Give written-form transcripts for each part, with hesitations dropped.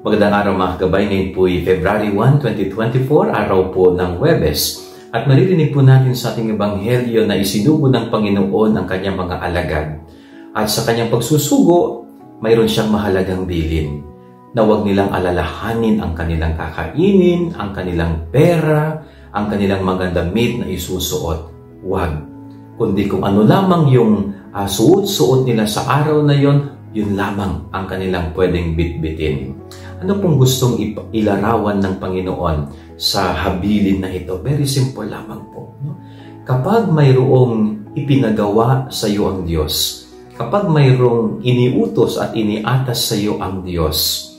Magandang araw mga kagabay, ngayon po ay February 1, 2024, araw po ng Huwebes. At maririnig po natin sa ating ebanghelyo na isinugo ng Panginoon ang kanyang mga alagad. At sa kanyang pagsusugo, mayroon siyang mahalagang bilin na huwag nilang alalahanin ang kanilang kakainin, ang kanilang pera, ang kanilang mga damit na isusuot. Huwag. Kundi kung ano lamang yung suot-suot nila sa araw na yon, yun lamang ang kanilang pwedeng bitbitin. Ano pong gustong ilarawan ng Panginoon sa habilin na ito? Very simple lamang po. No? Kapag mayroong ipinagawa sa iyo ang Diyos, kapag mayroong iniutos at iniatas sa iyo ang Diyos,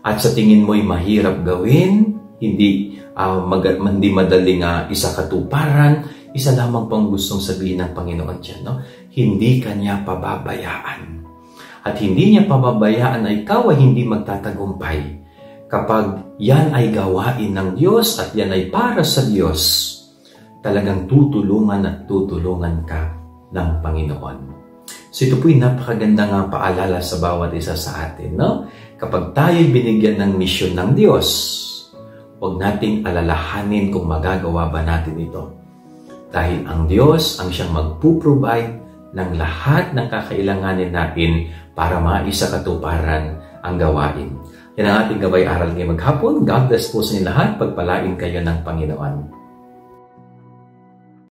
at sa tingin mo'y mahirap gawin, hindi madaling isakatuparan, isa lamang pong gustong sabihin ng Panginoon dyan, no? Hindi kanya pababayaan. At hindi niya pababayaan na ikaw ay hindi magtatagumpay kapag yan ay gawain ng Diyos at yan ay para sa Diyos. Talagang tutulungan at tutulungan ka ng Panginoon. So ito po'y napakagandang paalala sa bawat isa sa atin. No? Kapag tayo'y binigyan ng misyon ng Diyos, huwag nating alalahanin kung magagawa ba natin ito. Dahil ang Diyos ang siyang magpuprovide ng lahat ng kakailanganin natin para maisakatuparan ang gawain. Yan ang ating gabay aral ngayong maghapon. God bless po sa inyo lahat. Pagpalain kayo ng Panginoon.